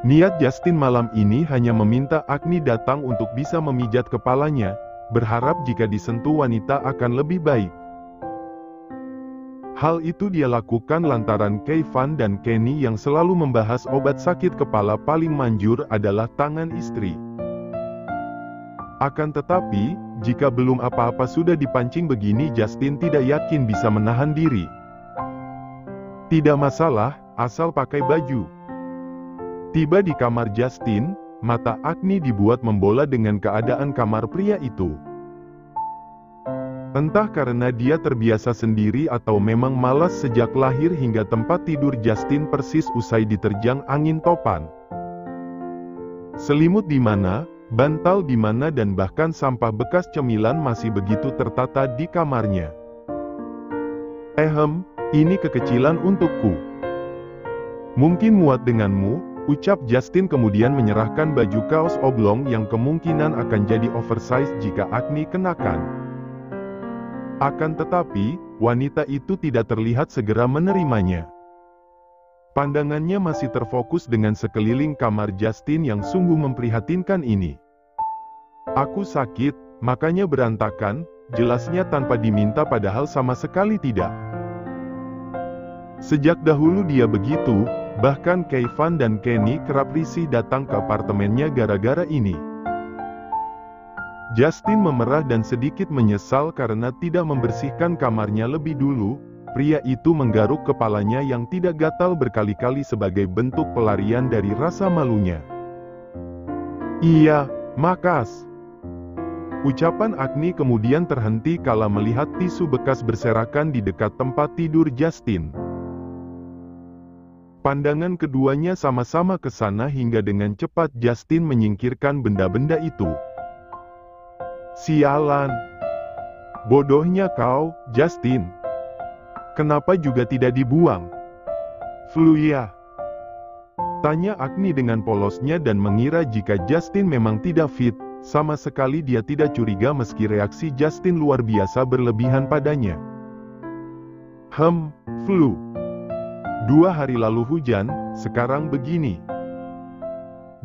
Niat Justin malam ini hanya meminta Agni datang untuk bisa memijat kepalanya, berharap jika disentuh wanita akan lebih baik. Hal itu dia lakukan lantaran Kevin dan Kenny yang selalu membahas obat sakit kepala paling manjur adalah tangan istri. Akan tetapi, jika belum apa-apa sudah dipancing begini, Justin tidak yakin bisa menahan diri. Tidak masalah, asal pakai baju. Tiba di kamar Justin, mata Agni dibuat membola dengan keadaan kamar pria itu. Entah karena dia terbiasa sendiri atau memang malas sejak lahir hingga tempat tidur Justin persis usai diterjang angin topan. Selimut di mana, bantal di mana dan bahkan sampah bekas cemilan masih begitu tertata di kamarnya. Ini kekecilan untukku. Mungkin muat denganmu, ucap Justin kemudian menyerahkan baju kaos oblong yang kemungkinan akan jadi oversize jika Agni kenakan. Akan tetapi, wanita itu tidak terlihat segera menerimanya. Pandangannya masih terfokus dengan sekeliling kamar Justin yang sungguh memprihatinkan ini. Aku sakit, makanya berantakan, jelasnya tanpa diminta padahal sama sekali tidak. Sejak dahulu dia begitu, bahkan Kevin dan Kenny kerap risih datang ke apartemennya gara-gara ini. Justin memerah dan sedikit menyesal karena tidak membersihkan kamarnya lebih dulu. Pria itu menggaruk kepalanya yang tidak gatal berkali-kali sebagai bentuk pelarian dari rasa malunya. Iya, makas. Ucapan Agni kemudian terhenti kala melihat tisu bekas berserakan di dekat tempat tidur Justin. Pandangan keduanya sama-sama ke sana hingga dengan cepat Justin menyingkirkan benda-benda itu. Sialan. Bodohnya kau, Justin. Kenapa juga tidak dibuang? Flu ya? Tanya Agni dengan polosnya dan mengira jika Justin memang tidak fit, sama sekali dia tidak curiga meski reaksi Justin luar biasa berlebihan padanya. Flu. 2 hari lalu hujan, sekarang begini.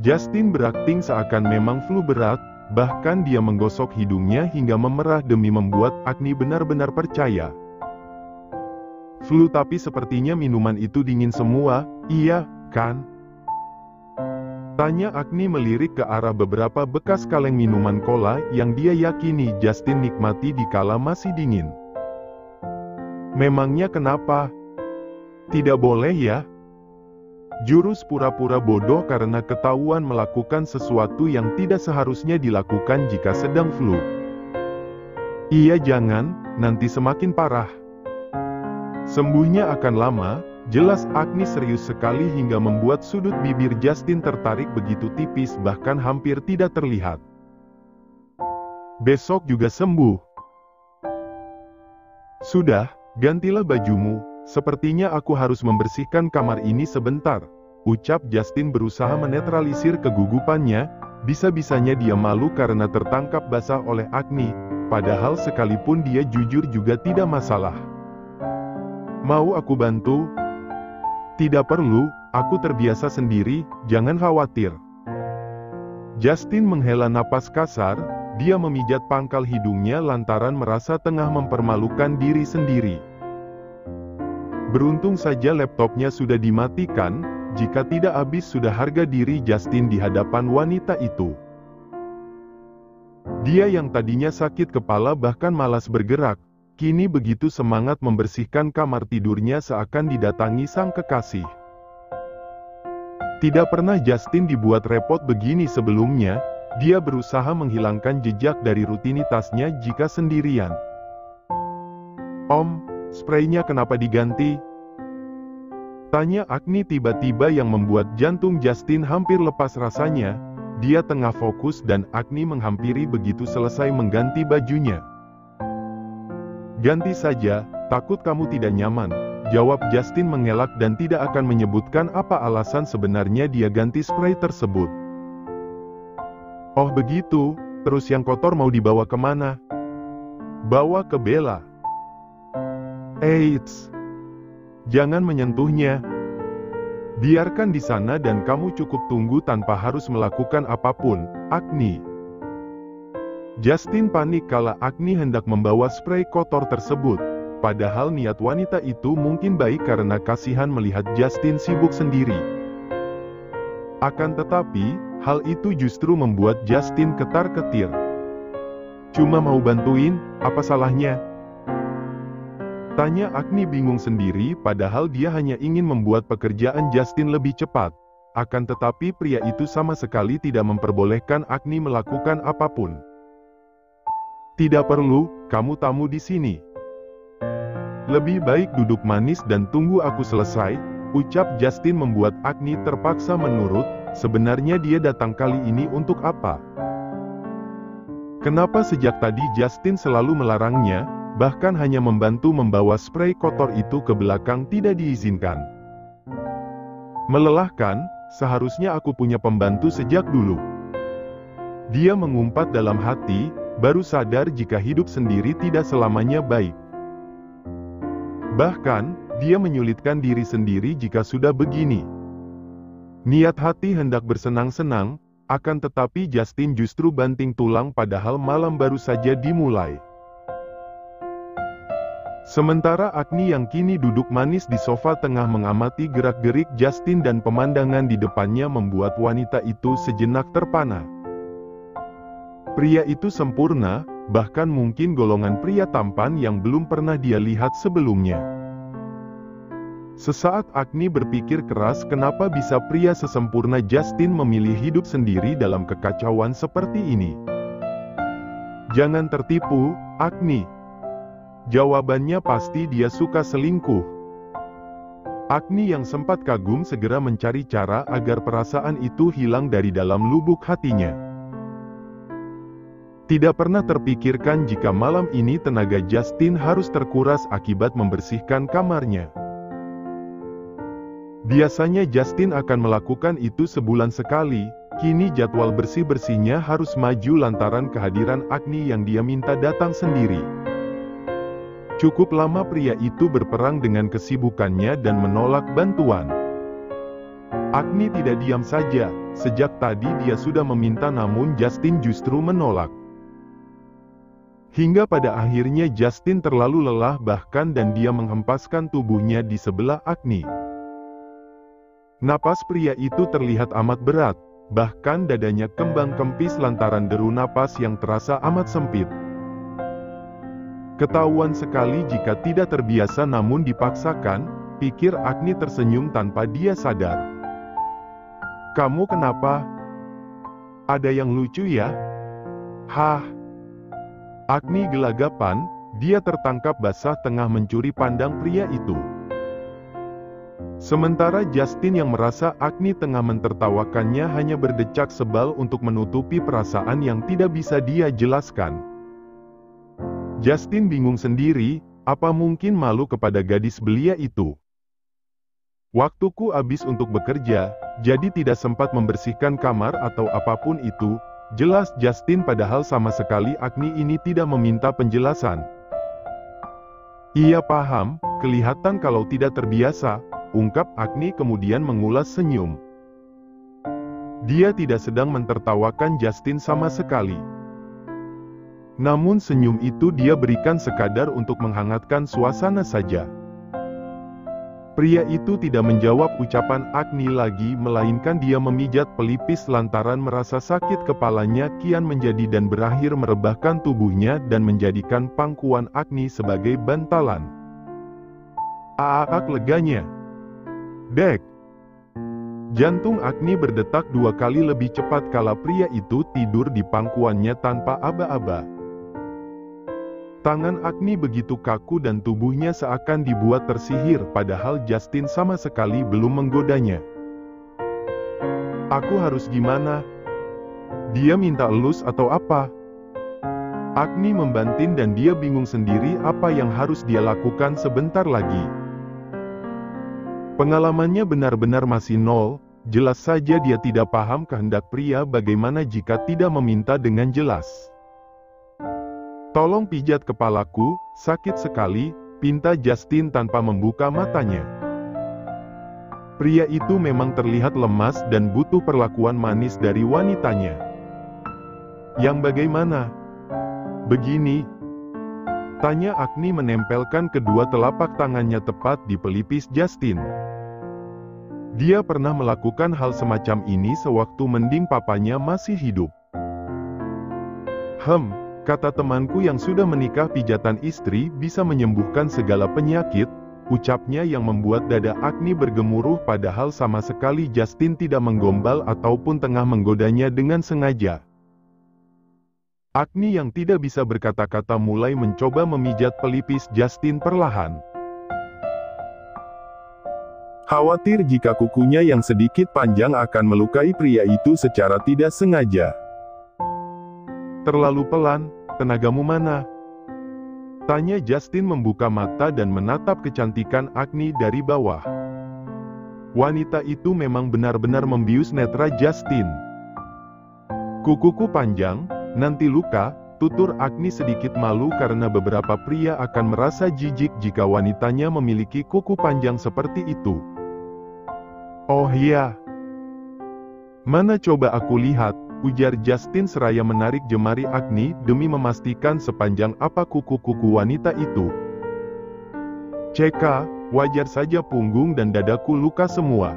Justin berakting seakan memang flu berat, bahkan dia menggosok hidungnya hingga memerah demi membuat Agni benar-benar percaya. Flu, tapi sepertinya minuman itu dingin semua, iya, kan? Tanya Agni melirik ke arah beberapa bekas kaleng minuman cola yang dia yakini Justin nikmati dikala masih dingin. Memangnya kenapa? Tidak boleh ya? Jurus pura-pura bodoh karena ketahuan melakukan sesuatu yang tidak seharusnya dilakukan jika sedang flu. Iya, jangan, nanti semakin parah. Sembuhnya akan lama, jelas Agni serius sekali hingga membuat sudut bibir Justin tertarik begitu tipis bahkan hampir tidak terlihat. Besok juga sembuh. Sudah, gantilah bajumu, sepertinya aku harus membersihkan kamar ini sebentar, ucap Justin berusaha menetralisir kegugupannya, bisa-bisanya dia malu karena tertangkap basah oleh Agni, padahal sekalipun dia jujur juga tidak masalah. Mau aku bantu? Tidak perlu, aku terbiasa sendiri, jangan khawatir. Justin menghela napas kasar, dia memijat pangkal hidungnya lantaran merasa tengah mempermalukan diri sendiri. Beruntung saja laptopnya sudah dimatikan, jika tidak habis sudah harga diri Justin di hadapan wanita itu. Dia yang tadinya sakit kepala bahkan malas bergerak, kini begitu semangat membersihkan kamar tidurnya seakan didatangi sang kekasih. Tidak pernah Justin dibuat repot begini sebelumnya, dia berusaha menghilangkan jejak dari rutinitasnya jika sendirian. Spraynya kenapa diganti? Tanya Agni tiba-tiba yang membuat jantung Justin hampir lepas rasanya, dia tengah fokus dan Agni menghampiri begitu selesai mengganti bajunya. Ganti saja, takut kamu tidak nyaman, jawab Justin mengelak dan tidak akan menyebutkan apa alasan sebenarnya dia ganti spray tersebut. Oh begitu, terus yang kotor mau dibawa kemana? Bawa ke Bella. Eits, jangan menyentuhnya. Biarkan di sana dan kamu cukup tunggu tanpa harus melakukan apapun, Agni. Justin panik kala Agni hendak membawa spray kotor tersebut. Padahal niat wanita itu mungkin baik karena kasihan melihat Justin sibuk sendiri. Akan tetapi, hal itu justru membuat Justin ketar-ketir. Cuma mau bantuin, apa salahnya? Tanya Agni bingung sendiri padahal dia hanya ingin membuat pekerjaan Justin lebih cepat. Akan tetapi pria itu sama sekali tidak memperbolehkan Agni melakukan apapun. Tidak perlu, kamu tamu di sini. Lebih baik duduk manis dan tunggu aku selesai, ucap Justin membuat Agni terpaksa menurut. Sebenarnya dia datang kali ini untuk apa? Kenapa sejak tadi Justin selalu melarangnya, bahkan hanya membantu membawa spray kotor itu ke belakang tidak diizinkan? Melelahkan, seharusnya aku punya pembantu sejak dulu. Dia mengumpat dalam hati, baru sadar jika hidup sendiri tidak selamanya baik. Bahkan, dia menyulitkan diri sendiri jika sudah begini. Niat hati hendak bersenang-senang, akan tetapi Justin justru banting tulang padahal malam baru saja dimulai. Sementara Agni yang kini duduk manis di sofa tengah mengamati gerak-gerik Justin dan pemandangan di depannya membuat wanita itu sejenak terpana. Pria itu sempurna, bahkan mungkin golongan pria tampan yang belum pernah dia lihat sebelumnya. Sesaat Agni berpikir keras kenapa bisa pria sesempurna Justin memilih hidup sendiri dalam kekacauan seperti ini. Jangan tertipu, Agni. Jawabannya pasti dia suka selingkuh. Agni yang sempat kagum segera mencari cara agar perasaan itu hilang dari dalam lubuk hatinya. Tidak pernah terpikirkan jika malam ini tenaga Justin harus terkuras akibat membersihkan kamarnya. Biasanya Justin akan melakukan itu sebulan sekali, kini jadwal bersih-bersihnya harus maju lantaran kehadiran Agni yang dia minta datang sendiri. Cukup lama pria itu berperang dengan kesibukannya dan menolak bantuan. Agni tidak diam saja, sejak tadi dia sudah meminta namun Justin justru menolak. Hingga pada akhirnya Justin terlalu lelah bahkan dan dia menghempaskan tubuhnya di sebelah Agni. Napas pria itu terlihat amat berat, bahkan dadanya kembang kempis lantaran deru napas yang terasa amat sempit. Ketahuan sekali jika tidak terbiasa namun dipaksakan, pikir Agni tersenyum tanpa dia sadar. Kamu kenapa? Ada yang lucu ya? Hah? Agni gelagapan, dia tertangkap basah tengah mencuri pandang pria itu. Sementara Justin yang merasa Agni tengah mentertawakannya hanya berdecak sebal untuk menutupi perasaan yang tidak bisa dia jelaskan. Justin bingung sendiri, apa mungkin malu kepada gadis belia itu? Waktuku habis untuk bekerja, jadi tidak sempat membersihkan kamar atau apapun itu, jelas Justin padahal sama sekali Agni ini tidak meminta penjelasan. Ia paham, kelihatan kalau tidak terbiasa, ungkap Agni kemudian mengulas senyum. Dia tidak sedang mentertawakan Justin sama sekali. Namun senyum itu dia berikan sekadar untuk menghangatkan suasana saja. Pria itu tidak menjawab ucapan Agni lagi melainkan dia memijat pelipis lantaran merasa sakit kepalanya kian menjadi dan berakhir merebahkan tubuhnya dan menjadikan pangkuan Agni sebagai bantalan. Aak leganya. Dek. Jantung Agni berdetak 2 kali lebih cepat kala pria itu tidur di pangkuannya tanpa aba-aba. Tangan Agni begitu kaku dan tubuhnya seakan dibuat tersihir padahal Justin sama sekali belum menggodanya. Aku harus gimana? Dia minta elus atau apa? Agni membanting dan dia bingung sendiri apa yang harus dia lakukan sebentar lagi. Pengalamannya benar-benar masih nol, jelas saja dia tidak paham kehendak pria bagaimana jika tidak meminta dengan jelas. Tolong pijat kepalaku, sakit sekali, pinta Justin tanpa membuka matanya. Pria itu memang terlihat lemas dan butuh perlakuan manis dari wanitanya. Yang bagaimana? Begini? Tanya Agni menempelkan kedua telapak tangannya tepat di pelipis Justin. Dia pernah melakukan hal semacam ini sewaktu mending papanya masih hidup. Kata temanku yang sudah menikah, pijatan istri bisa menyembuhkan segala penyakit, ucapnya yang membuat dada Agni bergemuruh, padahal sama sekali Justin tidak menggombal ataupun tengah menggodanya dengan sengaja. Agni yang tidak bisa berkata-kata mulai mencoba memijat pelipis Justin perlahan. Khawatir jika kukunya yang sedikit panjang akan melukai pria itu secara tidak sengaja. Terlalu pelan, tenagamu mana? Tanya Justin membuka mata dan menatap kecantikan Agni dari bawah. Wanita itu memang benar-benar membius netra Justin. Kukuku panjang, nanti luka, tutur Agni sedikit malu karena beberapa pria akan merasa jijik jika wanitanya memiliki kuku panjang seperti itu. Oh iya. Mana coba aku lihat, ujar Justin seraya menarik jemari Agni demi memastikan sepanjang apa kuku-kuku wanita itu. Ceka, wajar saja punggung dan dadaku luka semua.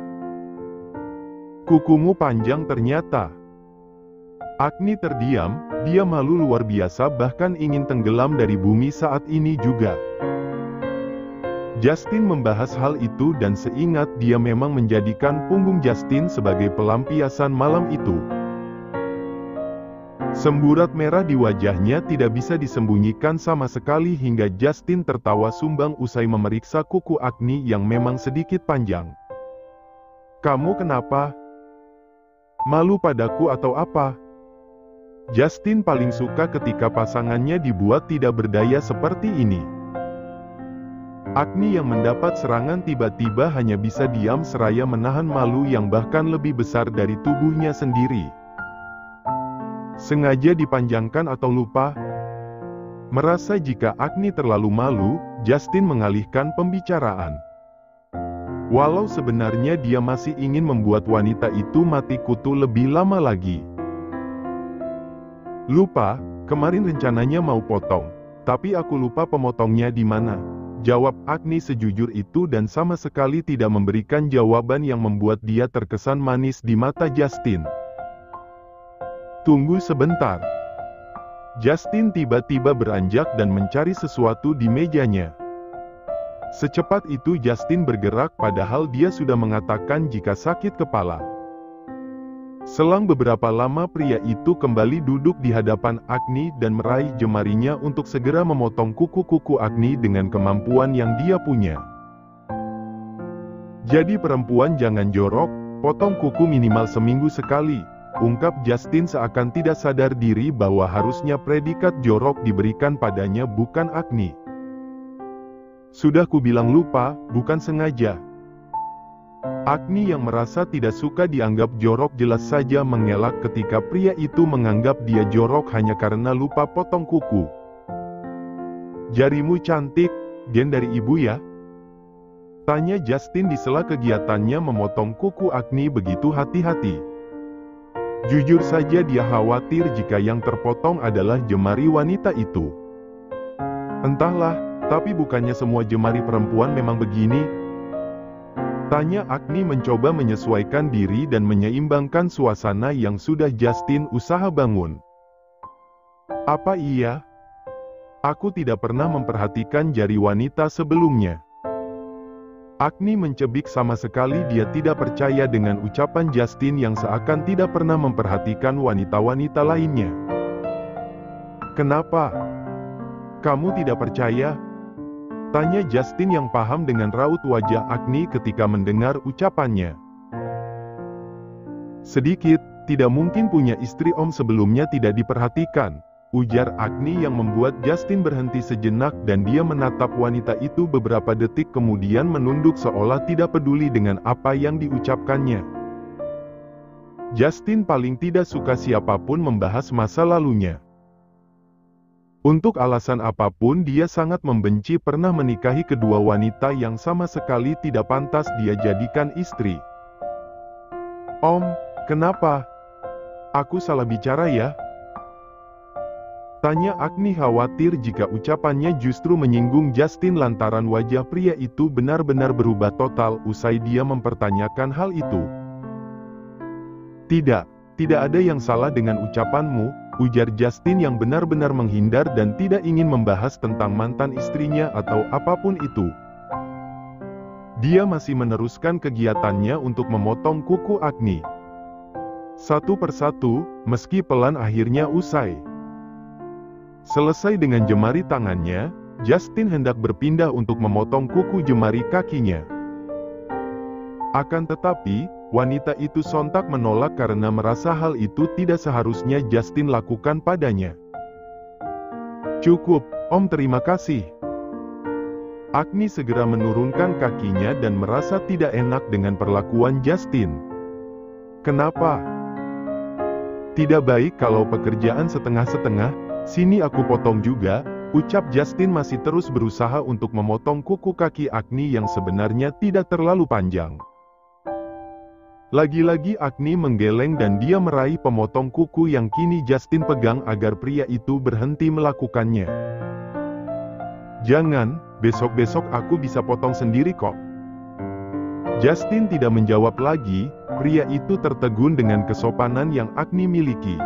Kukumu panjang ternyata. Agni terdiam, dia malu luar biasa bahkan ingin tenggelam dari bumi saat ini juga. Justin membahas hal itu dan seingat dia memang menjadikan punggung Justin sebagai pelampiasan malam itu. Semburat merah di wajahnya tidak bisa disembunyikan sama sekali hingga Justin tertawa sumbang usai memeriksa kuku Agni yang memang sedikit panjang. Kamu kenapa? Malu padaku atau apa? Justin paling suka ketika pasangannya dibuat tidak berdaya seperti ini. Agni yang mendapat serangan tiba-tiba hanya bisa diam seraya menahan malu yang bahkan lebih besar dari tubuhnya sendiri. Sengaja dipanjangkan atau lupa? Merasa jika Agni terlalu malu, Justin mengalihkan pembicaraan. Walau sebenarnya dia masih ingin membuat wanita itu mati kutu lebih lama lagi. Lupa, kemarin rencananya mau potong, tapi aku lupa pemotongnya di mana. Jawab Agni sejujur itu dan sama sekali tidak memberikan jawaban yang membuat dia terkesan manis di mata Justin. Tunggu sebentar. Justin tiba-tiba beranjak dan mencari sesuatu di mejanya. Secepat itu Justin bergerak padahal dia sudah mengatakan jika sakit kepala. Selang beberapa lama pria itu kembali duduk di hadapan Agni dan meraih jemarinya untuk segera memotong kuku-kuku Agni dengan kemampuan yang dia punya. Jadi perempuan jangan jorok, potong kuku minimal seminggu sekali, ungkap Justin seakan tidak sadar diri bahwa harusnya predikat jorok diberikan padanya bukan Agni. Sudah kubilang lupa, bukan sengaja. Agni yang merasa tidak suka dianggap jorok jelas saja mengelak ketika pria itu menganggap dia jorok hanya karena lupa potong kuku. Jarimu cantik, gen dari ibu ya? Tanya Justin di sela kegiatannya memotong kuku Agni begitu hati-hati. Jujur saja dia khawatir jika yang terpotong adalah jemari wanita itu. Entahlah, tapi bukannya semua jemari perempuan memang begini? Tanya Agni mencoba menyesuaikan diri dan menyeimbangkan suasana yang sudah Justin usaha bangun. Apa iya? Aku tidak pernah memperhatikan jari wanita sebelumnya. Agni mencebik sama sekali dia tidak percaya dengan ucapan Justin yang seakan tidak pernah memperhatikan wanita-wanita lainnya. Kenapa? Kamu tidak percaya? Tanya Justin yang paham dengan raut wajah Agni ketika mendengar ucapannya. Sedikit, tidak mungkin punya istri om sebelumnya tidak diperhatikan, ujar Agni yang membuat Justin berhenti sejenak dan dia menatap wanita itu beberapa detik kemudian menunduk seolah tidak peduli dengan apa yang diucapkannya. Justin paling tidak suka siapapun membahas masa lalunya. Untuk alasan apapun dia sangat membenci pernah menikahi kedua wanita yang sama sekali tidak pantas dia jadikan istri. Om, kenapa? Aku salah bicara ya? Tanya Agni khawatir jika ucapannya justru menyinggung Justin lantaran wajah pria itu benar-benar berubah total usai dia mempertanyakan hal itu. Tidak ada yang salah dengan ucapanmu, ujar Justin yang benar-benar menghindar dan tidak ingin membahas tentang mantan istrinya atau apapun itu. Dia masih meneruskan kegiatannya untuk memotong kuku Agni. Satu persatu, meski pelan akhirnya usai. Selesai dengan jemari tangannya, Justin hendak berpindah untuk memotong kuku jemari kakinya. Akan tetapi, wanita itu sontak menolak karena merasa hal itu tidak seharusnya Justin lakukan padanya. Cukup, Om, terima kasih. Agni segera menurunkan kakinya dan merasa tidak enak dengan perlakuan Justin. Kenapa? Tidak baik kalau pekerjaan setengah-setengah. Sini aku potong juga, ucap Justin masih terus berusaha untuk memotong kuku kaki Agni yang sebenarnya tidak terlalu panjang. Lagi-lagi Agni menggeleng dan dia meraih pemotong kuku yang kini Justin pegang agar pria itu berhenti melakukannya. Jangan, besok-besok aku bisa potong sendiri kok. Justin tidak menjawab lagi, pria itu tertegun dengan kesopanan yang Agni miliki.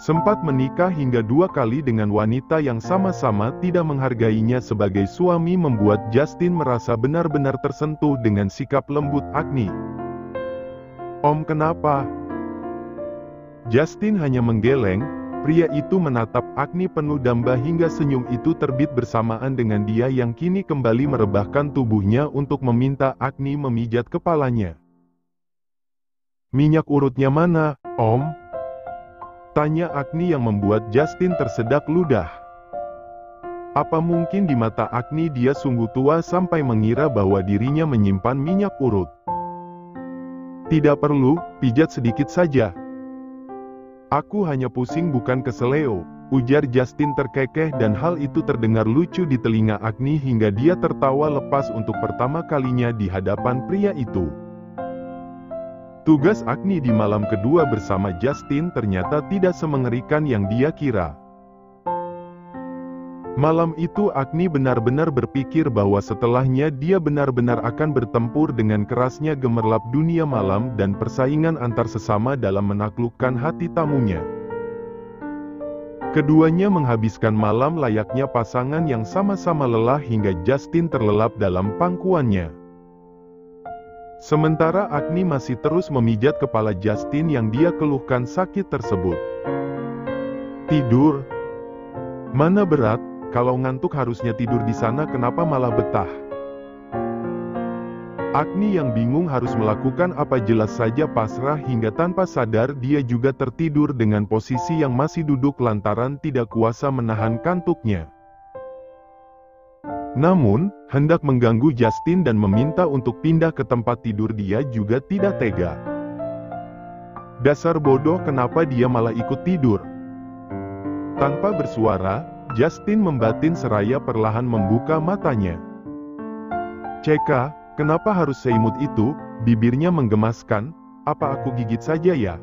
Sempat menikah hingga 2 kali dengan wanita yang sama-sama tidak menghargainya sebagai suami membuat Justin merasa benar-benar tersentuh dengan sikap lembut Agni. Om, kenapa? Justin hanya menggeleng, pria itu menatap Agni penuh damba hingga senyum itu terbit bersamaan dengan dia yang kini kembali merebahkan tubuhnya untuk meminta Agni memijat kepalanya. Minyak urutnya mana, Om? Tanya Agni yang membuat Justin tersedak ludah. Apa mungkin di mata Agni dia sungguh tua sampai mengira bahwa dirinya menyimpan minyak urut? Tidak perlu, pijat sedikit saja. Aku hanya pusing bukan keseleo, ujar Justin terkekeh dan hal itu terdengar lucu di telinga Agni hingga dia tertawa lepas untuk pertama kalinya di hadapan pria itu. Tugas Agni di malam kedua bersama Justin ternyata tidak semengerikan yang dia kira. Malam itu Agni benar-benar berpikir bahwa setelahnya dia benar-benar akan bertempur dengan kerasnya gemerlap dunia malam dan persaingan antar sesama dalam menaklukkan hati tamunya. Keduanya menghabiskan malam layaknya pasangan yang sama-sama lelah hingga Justin terlelap dalam pangkuannya. Sementara Agni masih terus memijat kepala Justin yang dia keluhkan sakit tersebut. Tidur? Mana berat, kalau ngantuk harusnya tidur di sana kenapa malah betah? Agni yang bingung harus melakukan apa jelas saja pasrah hingga tanpa sadar dia juga tertidur dengan posisi yang masih duduk lantaran tidak kuasa menahan kantuknya. Namun, hendak mengganggu Justin dan meminta untuk pindah ke tempat tidur dia juga tidak tega. Dasar bodoh, kenapa dia malah ikut tidur? Tanpa bersuara, Justin membatin seraya perlahan membuka matanya. Ceka, kenapa harus seimut itu? Bibirnya menggemaskan, apa aku gigit saja ya?